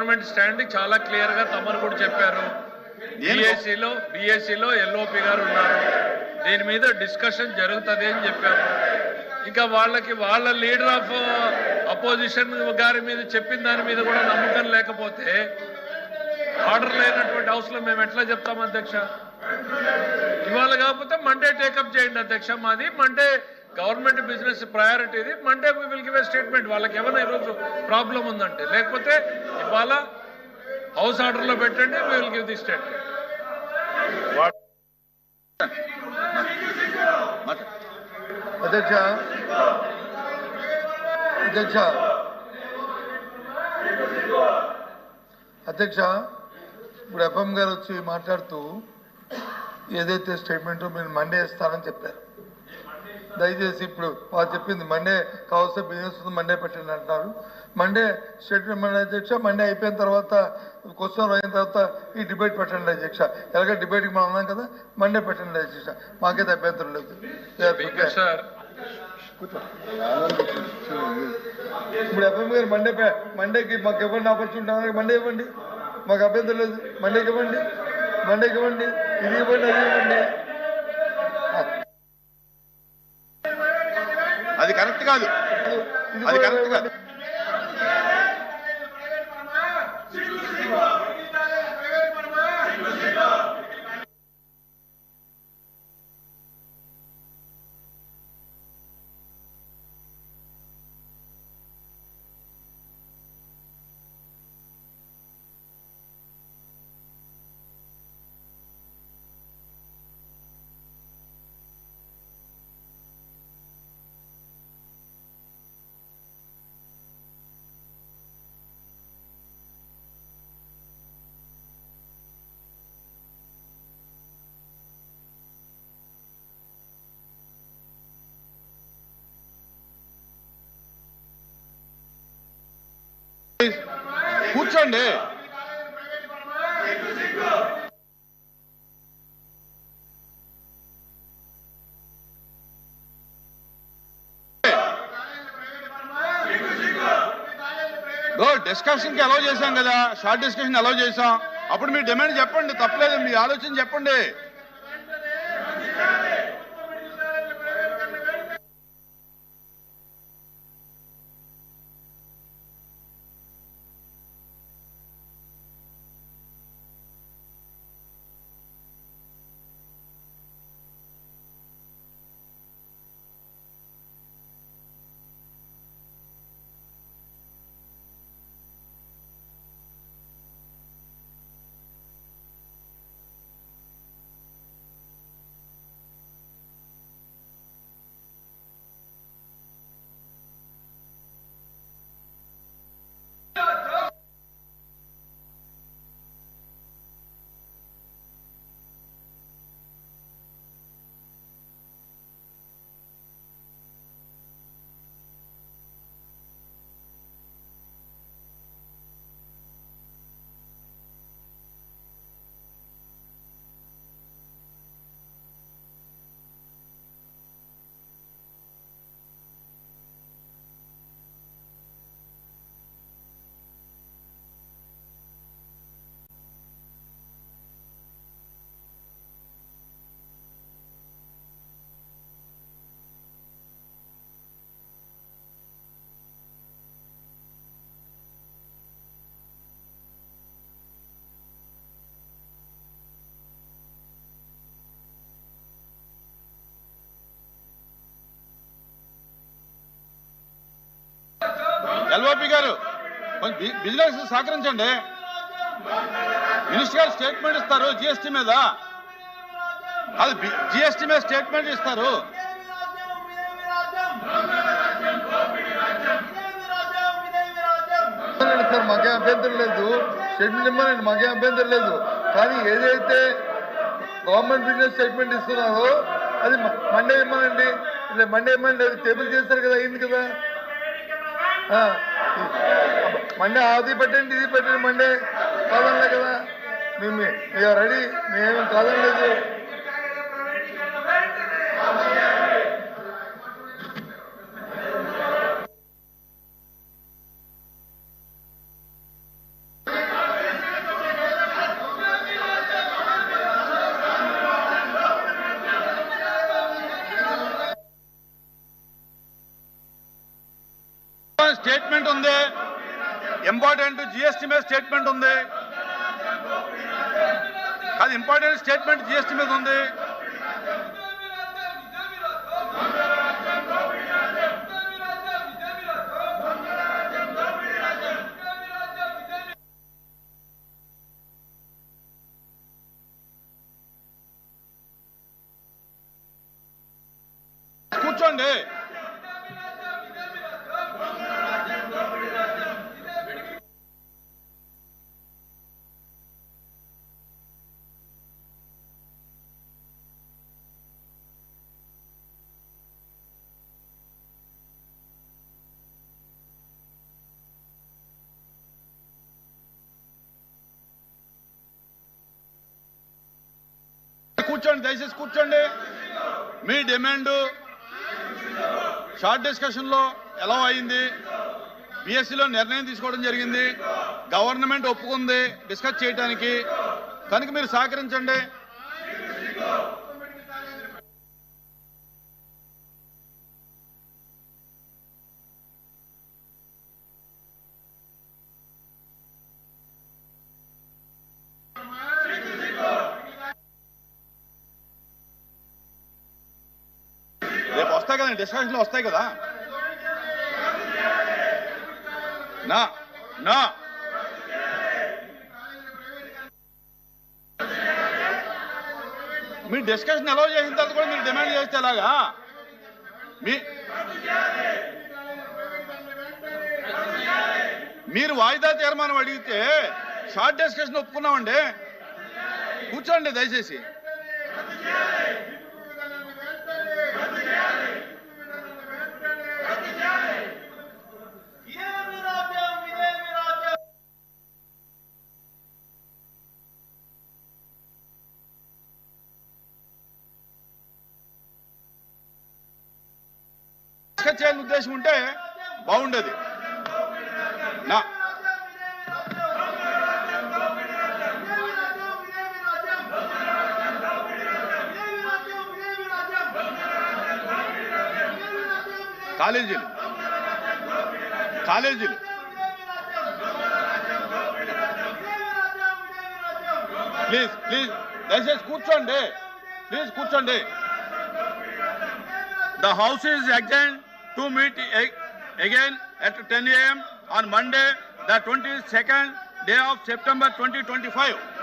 Government stand చాలా clear గా తమరు కూడా చెప్పారు. బిఎస్సిలో ఎల్ఓపి గారు ఉన్నారు, దీని మీద డిస్కషన్ జరుగుతుంది అని చెప్పారు. ఇంకా వాళ్ళ లీడర్ ఆఫ్ అపోజిషన్ గారి మీద చెప్పిన దాని మీద కూడా నమ్మకం లేకపోతే ఆర్డర్ లేనటువంటి హౌస్ లో మేము ఎట్లా చెప్తాం అధ్యక్ష? ఇవాళ కాకపోతే మండే టేకప్ చేయండి అధ్యక్ష. మాది మండే గవర్నమెంట్ బిజినెస్ ప్రయారిటీది. Monday we will give a statement. వాళ్ళకి ఏమైనా ఈరోజు ప్రాబ్లం ఉందంటే, లేకపోతే ఇవాళ హౌస్ ఆర్డర్ లో పెట్టండి, we will give the statement. అధ్యక్ష అధ్యక్ష అధ్యక్ష ఇప్పుడు ఎఫ్ఎం గారు వచ్చి మాట్లాడుతూ ఏదైతే స్టేట్మెంటో మీరు మండే ఇస్తానని చెప్పారు. దయచేసి ఇప్పుడు వాళ్ళు చెప్పింది మండే కావాల్సిన బిజినెస్ మండే పెట్టండి అంటున్నారు. మండే స్టేట్మెంట్ మండే అధ్యక్ష. మండే అయిపోయిన తర్వాత క్వశ్చన్ అయిన తర్వాత ఈ డిబేట్ పెట్టండి అధ్యక్ష. ఎలాగ డిబేట్కి మనం ఉన్నాం కదా, మండే పెట్టండి అధ్యక్ష. మాకైతే అభ్యంతరం లేదు. ఇప్పుడు ఎఫ్ఎం గారు మండేకి మాకు ఇవ్వండి, ఆపర్చునిటీ మండే ఇవ్వండి, మాకు అభ్యంతరం లేదు. మండేకి ఇవ్వండి, ఇది ఇవ్వండి, అది ఇవ్వండి. అది కరెక్ట్ కాదు, అది కరెక్ట్ కాదు. కూర్చోండి. డిస్కషన్కి అలౌ చేశాం కదా, షార్ట్ డిస్కషన్ అలౌ చేశాం. అప్పుడు మీ డిమాండ్ చెప్పండి, తప్పలేదు. మీ ఆలోచన చెప్పండి. ఎల్ఓపి గారు కొంచెం బిజినెస్ సహకరించండి. మినిస్టర్ గారు స్టేట్మెంట్ ఇస్తారు జిఎస్టీ మీద, అది జిఎస్టీ మీద స్టేట్మెంట్ ఇస్తారు. సార్ మాకేం అభ్యంతరం లేదు, స్టేట్మెంట్ ఇవ్వనండి, మాకేం అభ్యంతరం లేదు. కానీ ఏదైతే గవర్నమెంట్ బిజినెస్ స్టేట్మెంట్ ఇస్తున్నారో అది మండే ఇవ్వనండి. మండే ఇవ్వమండి, అది టేబుల్ చేస్తారు కదా, అయింది కదా. మండే అది పెట్టండి, ఇది పెట్టండి, మండే కాదనలే కదా. మేము రెడీ, మేమేం కాదనలేదు. స్టేట్మెంట్ ఉంది, ఇంపార్టెంట్ జిఎస్టీ మీద స్టేట్మెంట్ ఉంది, అది ఇంపార్టెంట్ స్టేట్మెంట్ జిఎస్టీ మీద ఉంది. కూర్చోండి. కూర్చోండి, దయచేసి కూర్చోండి. మీ డిమాండ్ షార్ట్ డిస్కషన్లో ఎలా అయింది, పిఎస్సిలో నిర్ణయం తీసుకోవడం జరిగింది, గవర్నమెంట్ ఒప్పుకుంది డిస్కస్ చేయడానికి, కనుక మీరు సహకరించండి. రేపు వస్తాయి కదండి, డిస్కషన్లో వస్తాయి కదా. నా నా మీ డిస్కషన్ అలౌ చేసిన తర్వాత కూడా మీరు డిమాండ్ చేస్తే ఎలాగా? మీరు వాయిదా తీర్మానం అడిగితే షార్ట్ డిస్కషన్ ఒప్పుకున్నామండి. కూర్చోండి దయచేసి. చేయాలని ఉద్దేశం ఉంటే బాగుండేది. నా కాలేజీలు ప్లీజ్ దయచేసి కూర్చోండి. ప్లీజ్ కూర్చోండి. The House is adjourned to meet again at 10 a.m. on Monday, the 22nd day of September 2025.